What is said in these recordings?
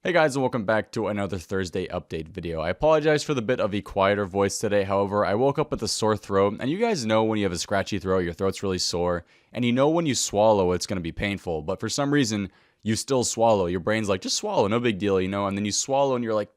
Hey guys, and welcome back to another Thursday update video. I apologize for the bit of a quieter voice today. However, I woke up with a sore throat, and you guys know when you have a scratchy throat, your throat's really sore, and you know when you swallow, it's going to be painful. But for some reason, you still swallow. Your brain's like, just swallow, no big deal, and then you swallow and you're like,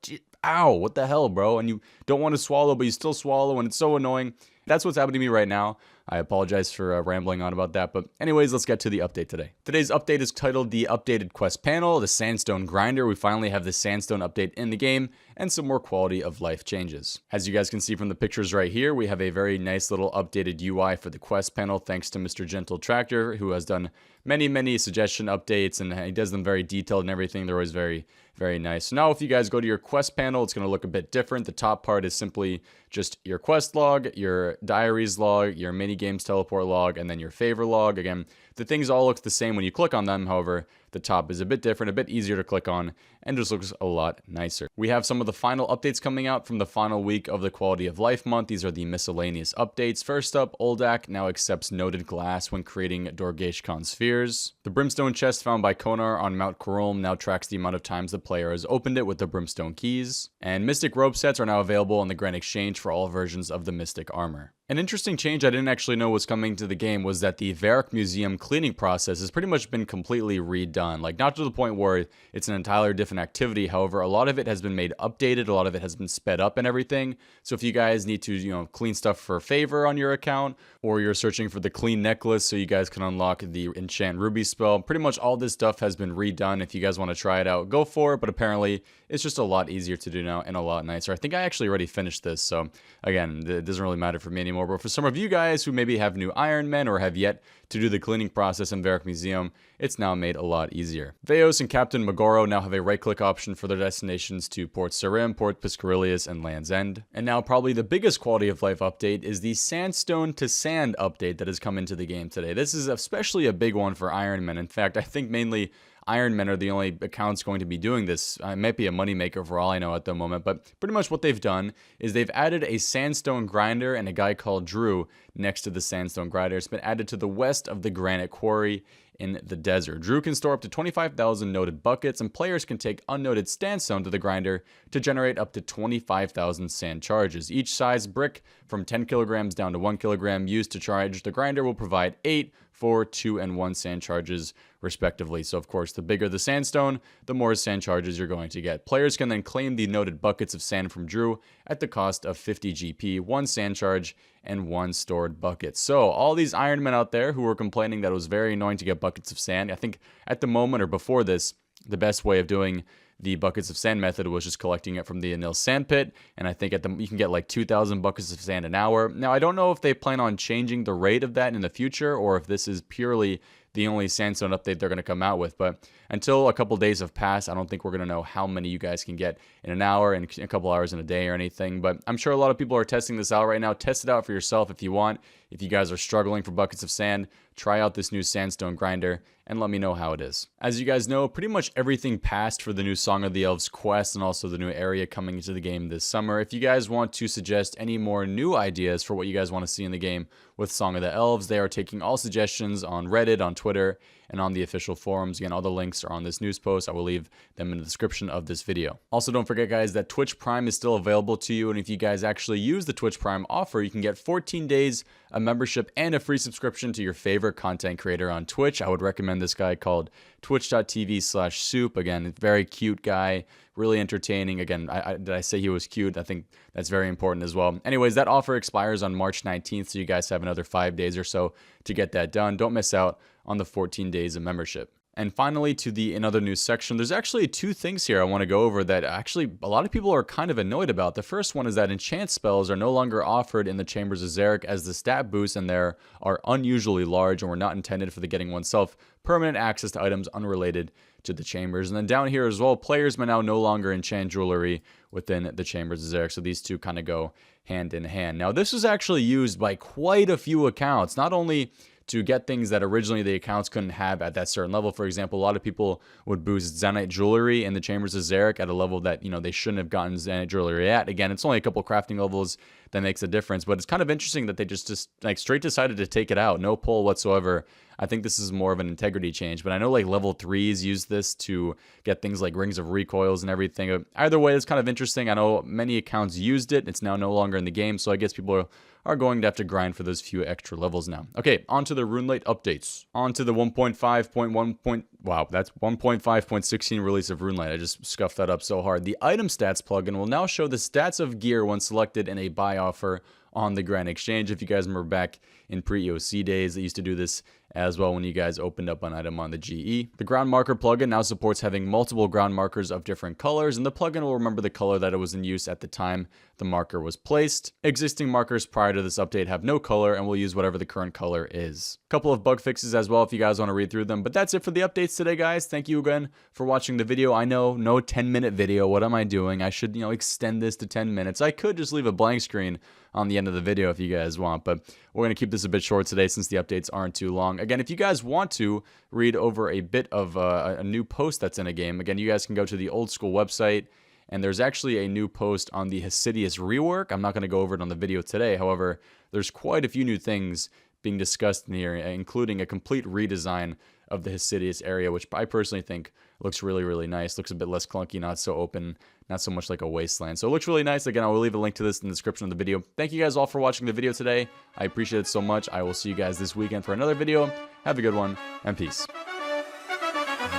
ow, what the hell, bro? And you don't want to swallow, but you still swallow, and it's so annoying. That's what's happening to me right now. I apologize for rambling on about that, but anyways, let's get to the update today. Today's update is titled the Updated Quest Panel, the Sandstone Grinder. We finally have the Sandstone update in the game, and some more quality of life changes. As you guys can see from the pictures right here, we have a very nice little updated UI for the Quest Panel, thanks to Mr. Gentle Tractor, who has done many suggestion updates, and he does them very detailed and everything. They're always very nice. So now if you guys go to your quest panel, it's going to look a bit different. The top part is simply just your quest log, your diaries log, your mini games teleport log, and then your favor log. Again, the things all look the same when you click on them. However, the top is a bit different, a bit easier to click on, and just looks a lot nicer. We have some of the final updates coming out from the final week of the Quality of Life month. These are the miscellaneous updates. First up, Oldak now accepts noted glass when creating Dorgeshkan spheres. The brimstone chest found by Konar on Mount Korolm now tracks the amount of times the player has opened it with the brimstone keys. And Mystic rope sets are now available on the Grand Exchange for all versions of the Mystic armor. An interesting change I didn't actually know was coming to the game was that the Varric Museum cleaning process has pretty much been completely redone. Like, not to the point where it's an entirely different activity. However, a lot of it has been made updated, a lot of it has been sped up and everything. So if you guys need to, clean stuff for favor on your account, or you're searching for the clean necklace so you guys can unlock the enchant ruby spell, pretty much all this stuff has been redone. If you guys want to try it out, go for it. But apparently it's just a lot easier to do now and a lot nicer. I think I actually already finished this. So again, it doesn't really matter for me anymore. But for some of you guys who maybe have new Ironmen or have yet to do the cleaning process in Varric Museum, it's now made a lot easier. Veos and Captain Magoro now have a right-click option for their destinations to Port Sarim, Port Piscarilius, and Land's End. And now probably the biggest quality of life update is the Sandstone to Sand update that has come into the game today. This is especially a big one for Ironmen. In fact, I think mainly Ironmen are the only accounts going to be doing this. It might be a moneymaker for all I know at the moment, but pretty much what they've done is they've added a Sandstone Grinder and a guy called Drew next to the Sandstone Grinder. It's been added to the west of the Granite Quarry in the desert. Drew can store up to 25,000 noted buckets, and players can take unnoted sandstone to the grinder to generate up to 25,000 sand charges. Each size brick from 10 kilograms down to 1 kilogram used to charge the grinder will provide 8, 4, 2, and 1 sand charges respectively. So of course, the bigger the sandstone, the more sand charges you're going to get. Players can then claim the noted buckets of sand from Drew at the cost of 50 GP, 1 sand charge, and 1 stored bucket. So all these Ironmen out there who were complaining that it was very annoying to get buckets of sand, I think at the moment or before this, the best way of doing the buckets of sand method was just collecting it from the Anil sand pit, and I think you can get like 2,000 buckets of sand an hour. Now, I don't know if they plan on changing the rate of that in the future, or if this is purely the only sandstone update they're going to come out with. But until a couple days have passed, I don't think we're going to know how many you guys can get in an hour and a couple hours in a day or anything. But I'm sure a lot of people are testing this out right now. Test it out for yourself if you want. If you guys are struggling for buckets of sand, try out this new Sandstone Grinder and let me know how it is. As you guys know, pretty much everything passed for the new Song of the Elves quest and also the new area coming into the game this summer. If you guys want to suggest any more new ideas for what you guys want to see in the game with Song of the Elves, they are taking all suggestions on Reddit, on Twitter, and on the official forums. Again, all the links are on this news post. I will leave them in the description of this video. Also, don't forget, guys, that Twitch Prime is still available to you. And if you guys actually use the Twitch Prime offer, you can get 14 days, a membership, and a free subscription to your favorite content creator on Twitch. I would recommend this guy called twitch.tv/soup. Again, very cute guy, really entertaining. Again, did I say he was cute? I think that's very important as well. Anyways, that offer expires on March 19th, so you guys have another 5 days or so to get that done. Don't miss out on the 14 days of membership. And finally, to another news section, there's actually 2 things here I want to go over that actually a lot of people are kind of annoyed about. The first one is that enchant spells are no longer offered in the Chambers of Xeric, as the stat boosts in there are unusually large and were not intended for the getting oneself permanent access to items unrelated to the chambers. And then down here as well, players may now no longer enchant jewelry within the Chambers of Xeric. So these two kind of go hand in hand. Now, this was actually used by quite a few accounts, not only to get things that originally the accounts couldn't have at that certain level. For example, a lot of people would boost Zenite jewelry in the Chambers of Xeric at a level that, they shouldn't have gotten Zenite jewelry at. Again, it's only a couple crafting levels that makes a difference, but it's kind of interesting that they just like straight decided to take it out. No pull whatsoever I think this is more of an integrity change, but I know like level 3s use this to get things like rings of recoils and everything. Either way, it's kind of interesting. I know many accounts used it. It's now no longer in the game, so I guess people are going to have to grind for those few extra levels now. Okay, on to the Runelight updates. On to the 1.5.1. Wow, that's 1.5.16 release of Runelight. I just scuffed that up so hard. The item stats plugin will now show the stats of gear when selected in a buy offer on the Grand Exchange. If you guys remember back in pre-EOC days, they used to do this as well when you guys opened up an item on the GE. The ground marker plugin now supports having multiple ground markers of different colors, and the plugin will remember the color that it was in use at the time the marker was placed. Existing markers prior to this update have no color and will use whatever the current color is. A couple of bug fixes as well if you guys want to read through them, but that's it for the updates today, guys. Thank you again for watching the video. I know, no 10-minute video. What am I doing? I should, extend this to 10 minutes. I could just leave a blank screen on the end of the video if you guys want, but we're going to keep this a bit short today since the updates aren't too long. Again, if you guys want to read over a bit of a new post that's in a game, again, you guys can go to the old school website, and there's actually a new post on the Miscellaneous rework. I'm not going to go over it on the video today. However, there's quite a few new things being discussed in here, including a complete redesign of the Miscellaneous area, which I personally think looks really, really nice. Looks a bit less clunky, not so open, not so much like a wasteland. So it looks really nice. Again, I will leave a link to this in the description of the video. Thank you guys all for watching the video today. I appreciate it so much. I will see you guys this weekend for another video. Have a good one, and peace.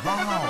Wow.